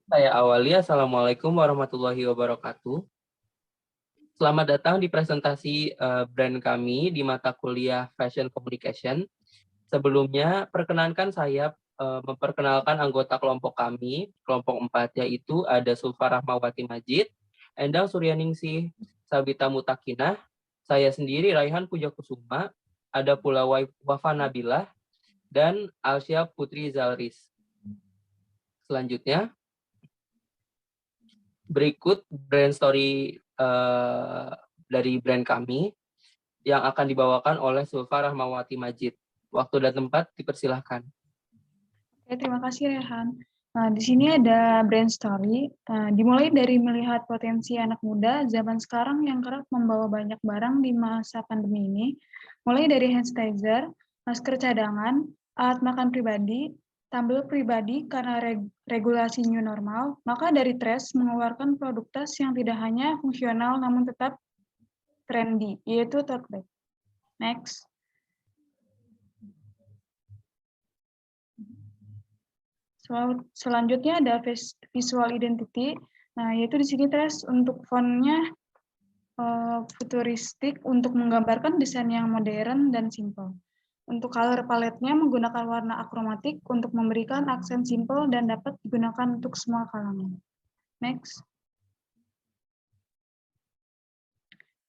Saya awali, Assalamualaikum warahmatullahi wabarakatuh. Selamat datang di presentasi brand kami di mata kuliah Fashion Communication. Sebelumnya, perkenankan saya memperkenalkan anggota kelompok kami, kelompok 4, yaitu ada Sulfa Rahmawati Majid, Endang Suryaningsih, Sabita Mutakinah, saya sendiri Raihan Pujakusuma, ada pula Wafa Nabilah, dan Alsya Putri Zalris. Selanjutnya, berikut brand story dari brand kami yang akan dibawakan oleh Sulfa Rahmawati Majid. Waktu dan tempat dipersilahkan. Oke, terima kasih Rehan. Nah, di sini ada brand story. Dimulai dari melihat potensi anak muda zaman sekarang yang kerap membawa banyak barang di masa pandemi ini, mulai dari hand sanitizer, masker cadangan, alat makan pribadi, tumbler pribadi karena regulasi new normal, maka dari Tres mengeluarkan produk tas yang tidak hanya fungsional namun tetap trendy, yaitu tote bag. Next. Selanjutnya ada visual identity. Nah, yaitu di sini Tres untuk fontnya futuristik untuk menggambarkan desain yang modern dan simple. Untuk color palette-nya menggunakan warna akromatik untuk memberikan aksen simple dan dapat digunakan untuk semua kalangan. Next.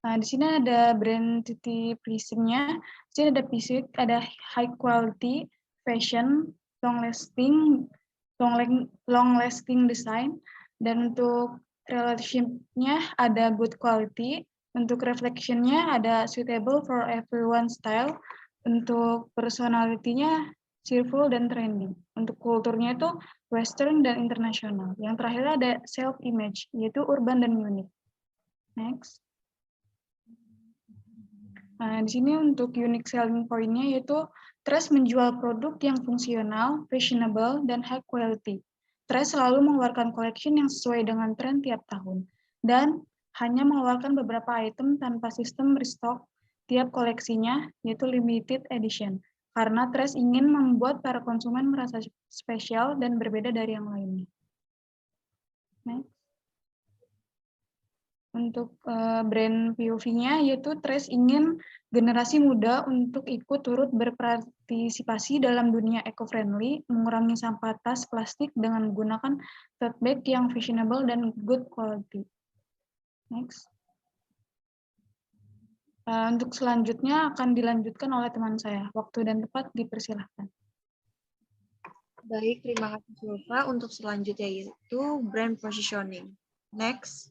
Nah, di sini ada brand Titi Prism-nya. Di sini ada Prism, ada high quality, fashion, long lasting design, dan untuk relationship-nya ada good quality, untuk reflection-nya ada suitable for everyone style, untuk personality-nya cheerful dan trendy, untuk kulturnya itu western dan internasional. Yang terakhir ada self image, yaitu urban dan unik. Next. Nah, di sini untuk unique selling point-nya yaitu Tres menjual produk yang fungsional, fashionable, dan high quality. Tres selalu mengeluarkan collection yang sesuai dengan tren tiap tahun, dan hanya mengeluarkan beberapa item tanpa sistem restock tiap koleksinya, yaitu limited edition. Karena Tres ingin membuat para konsumen merasa spesial dan berbeda dari yang lainnya. Next. Untuk brand POV-nya yaitu Tres ingin generasi muda untuk ikut turut berpartisipasi dalam dunia eco-friendly, mengurangi sampah tas plastik dengan menggunakan tote bag yang fashionable dan good quality. Next. Untuk selanjutnya akan dilanjutkan oleh teman saya. Waktu dan tempat dipersilahkan. Baik, terima kasih Sulfa. Untuk selanjutnya yaitu brand positioning. Next.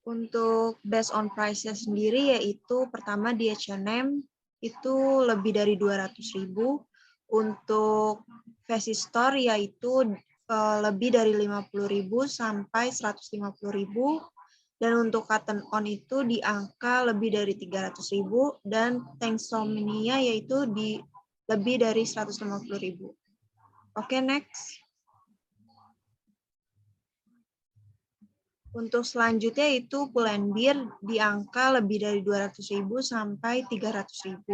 Untuk based on price-nya sendiri yaitu pertama di H&M itu lebih dari 200.000. Untuk Fashion Store yaitu lebih dari 50.000 sampai 150.000. Dan untuk Cotton On itu di angka lebih dari 300.000 dan Tanksomnia yaitu di lebih dari 150.000. Oke, next. Untuk selanjutnya itu Pull&Bear di angka lebih dari 200.000 sampai 300.000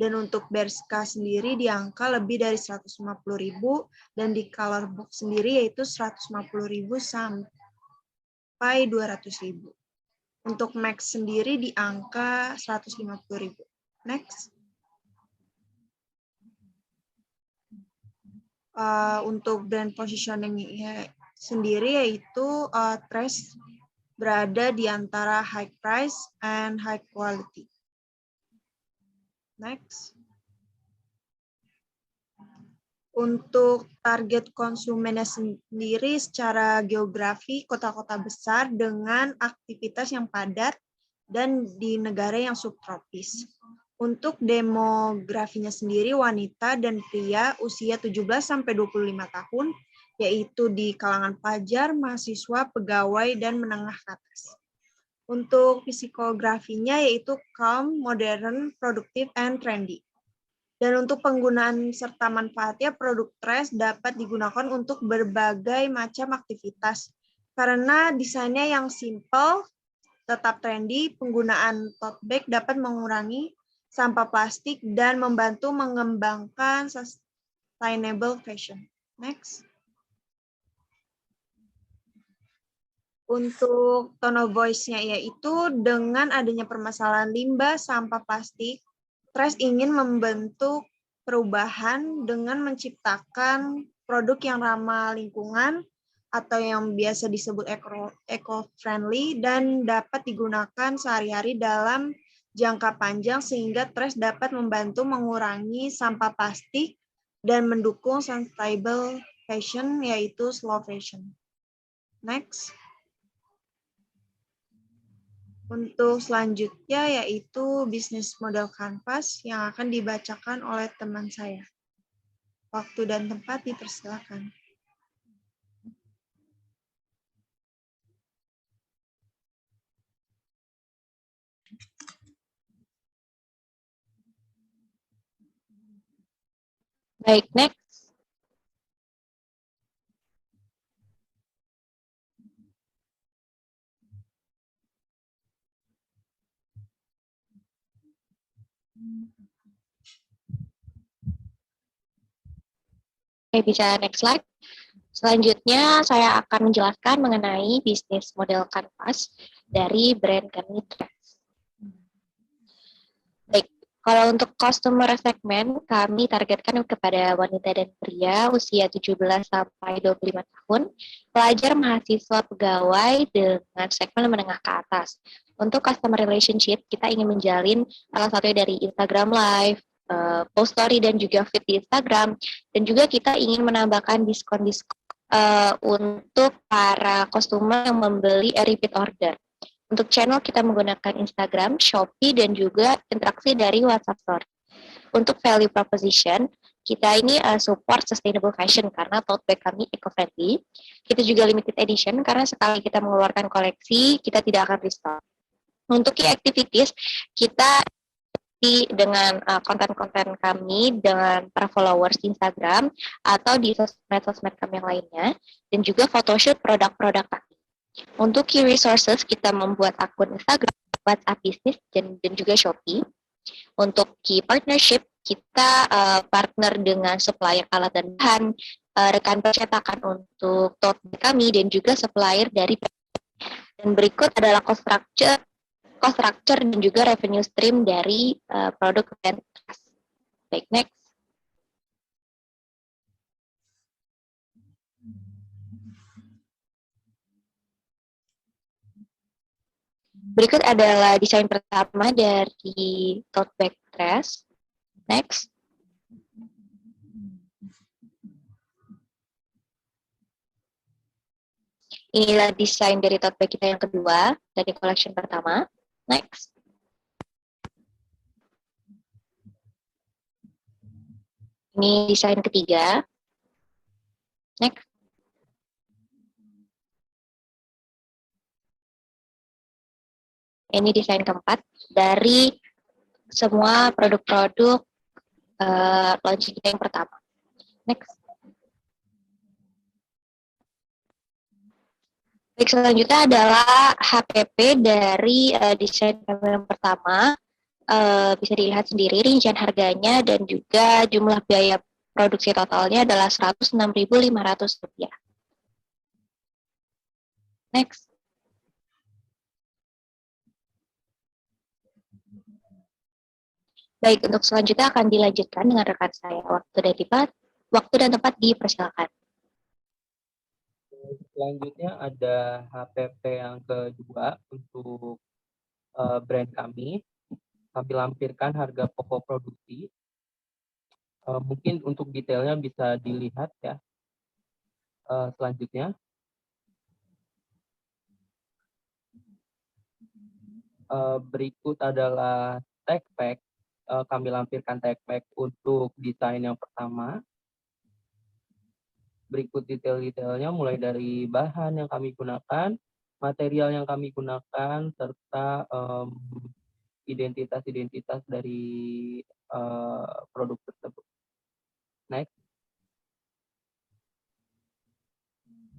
dan untuk Bershka sendiri di angka lebih dari 150.000 dan di Colorbox sendiri yaitu 150.000 sampai 200.000. Untuk Max sendiri di angka 150.000. Next. Untuk brand positioning sendiri yaitu Tres berada di antara high price and high quality. Next. Untuk target konsumennya sendiri secara geografi kota-kota besar dengan aktivitas yang padat dan di negara yang subtropis. Untuk demografinya sendiri wanita dan pria usia 17-25 tahun yaitu di kalangan pelajar, mahasiswa, pegawai, dan menengah ke atas. Untuk psikografinya yaitu calm, modern, produktif, and trendy. Dan untuk penggunaan serta manfaatnya, produk Tres dapat digunakan untuk berbagai macam aktivitas. Karena desainnya yang simple, tetap trendy, penggunaan tote bag dapat mengurangi sampah plastik dan membantu mengembangkan sustainable fashion. Next. Untuk tone of voice-nya yaitu dengan adanya permasalahan limbah sampah plastik, Trace ingin membentuk perubahan dengan menciptakan produk yang ramah lingkungan atau yang biasa disebut eco-friendly dan dapat digunakan sehari-hari dalam jangka panjang sehingga Trace dapat membantu mengurangi sampah plastik dan mendukung sustainable fashion yaitu slow fashion. Next. Untuk selanjutnya yaitu bisnis model kanvas yang akan dibacakan oleh teman saya. Waktu dan tempat dipersilakan. Baik, next. Oke, bisa next slide. Selanjutnya, saya akan menjelaskan mengenai bisnis model kanvas dari brand kami Trace. Baik, kalau untuk customer segment, kami targetkan kepada wanita dan pria usia 17 sampai 25 tahun, pelajar, mahasiswa, pegawai dengan segmen menengah ke atas. Untuk customer relationship, kita ingin menjalin salah satunya dari Instagram Live, post story dan juga feed di Instagram, dan juga kita ingin menambahkan diskon-diskon untuk para customer yang membeli repeat order. Untuk channel kita menggunakan Instagram, Shopee, dan juga interaksi dari WhatsApp Store. Untuk value proposition, kita ini support sustainable fashion karena tote bag kami eco-friendly. Kita juga limited edition karena sekali kita mengeluarkan koleksi, kita tidak akan restock. Untuk key activities, kita dengan konten-konten kami dengan para followers di Instagram atau di sosmed kami yang lainnya, dan juga photoshoot produk-produk kami. Untuk key resources, kita membuat akun Instagram, WhatsApp Business, dan juga Shopee. Untuk key partnership, kita partner dengan supplier alat dan bahan, rekan percetakan untuk tote bag kami, dan juga supplier dari. Dan berikut adalah cost structure dan juga revenue stream dari produk brand Trace. Baik, next. Berikut adalah desain pertama dari tote bag Trace. Next. Inilah desain dari tote bag kita yang kedua dari collection pertama. Next. Ini desain ketiga. Next. Ini desain keempat dari semua produk-produk launching kita yang pertama. Next. Baik, selanjutnya adalah HPP dari desain yang pertama. Bisa dilihat sendiri rincian harganya dan juga jumlah biaya produksi totalnya adalah Rp106.500. Next. Baik, untuk selanjutnya akan dilanjutkan dengan rekan saya. Waktu dan tempat dipersilakan. Selanjutnya ada HPP yang kedua untuk brand kami. Kami lampirkan harga pokok produksi. Mungkin untuk detailnya bisa dilihat ya. Selanjutnya. Berikut adalah tag pack. Kami lampirkan tag pack untuk desain yang pertama. Berikut detail-detailnya mulai dari bahan yang kami gunakan, material yang kami gunakan, serta identitas-identitas dari produk tersebut. Next.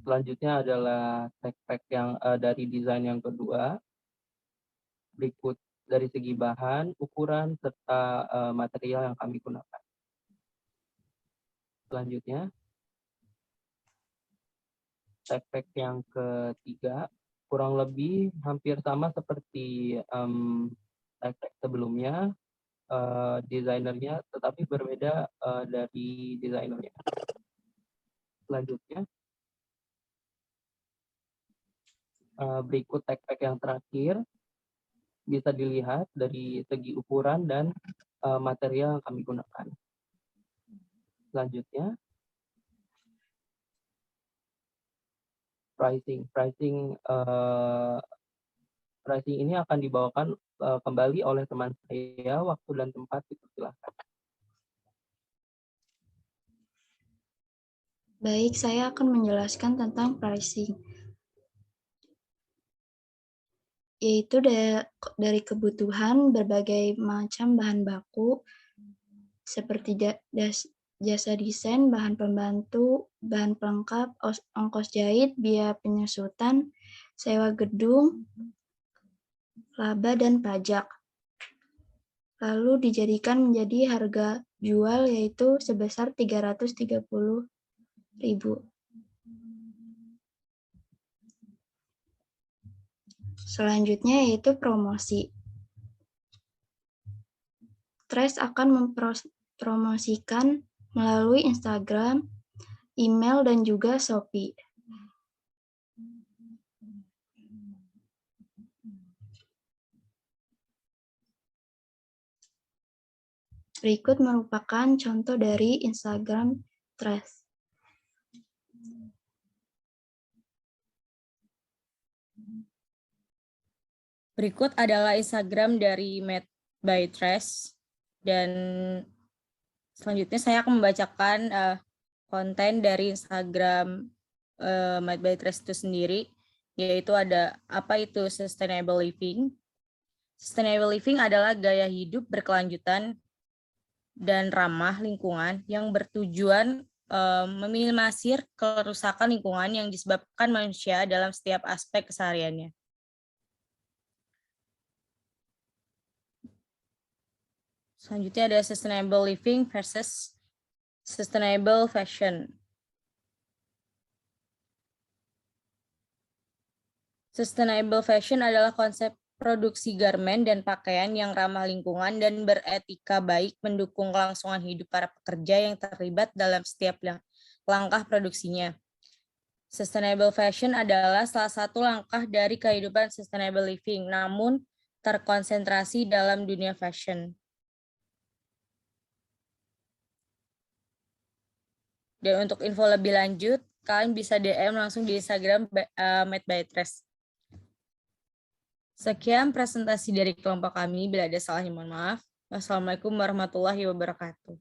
Selanjutnya adalah tag pack yang dari desain yang kedua. Berikut dari segi bahan, ukuran, serta material yang kami gunakan. Selanjutnya, tag pack yang ketiga, kurang lebih hampir sama seperti tag pack sebelumnya, desainernya, tetapi berbeda dari desainernya. Selanjutnya, berikut tag pack yang terakhir, bisa dilihat dari segi ukuran dan material yang kami gunakan. Selanjutnya, pricing ini akan dibawakan kembali oleh teman saya. Waktu dan tempat dipersilakan. Baik, saya akan menjelaskan tentang pricing, yaitu dari kebutuhan berbagai macam bahan baku seperti jasa desain, bahan pembantu, bahan pelengkap, ongkos jahit, biaya penyusutan, sewa gedung, laba, dan pajak. Lalu dijadikan menjadi harga jual yaitu sebesar 330.000. Selanjutnya yaitu promosi. Trace akan mempromosikan melalui Instagram, email, dan juga Shopee. Berikut merupakan contoh dari Instagram Trace. Berikut adalah Instagram dari Made by Trace, dan selanjutnya saya akan membacakan konten dari Instagram Made by Trace itu sendiri, yaitu ada apa itu sustainable living. Sustainable living adalah gaya hidup berkelanjutan dan ramah lingkungan yang bertujuan meminimalisir kerusakan lingkungan yang disebabkan manusia dalam setiap aspek kesehariannya. Selanjutnya ada sustainable living versus sustainable fashion. Sustainable fashion adalah konsep produksi garmen dan pakaian yang ramah lingkungan dan beretika baik, mendukung kelangsungan hidup para pekerja yang terlibat dalam setiap langkah produksinya. Sustainable fashion adalah salah satu langkah dari kehidupan sustainable living, namun terkonsentrasi dalam dunia fashion. Dan untuk info lebih lanjut, kalian bisa DM langsung di Instagram Made by Trace. Sekian presentasi dari kelompok kami. Bila ada salahnya mohon maaf. Wassalamualaikum warahmatullahi wabarakatuh.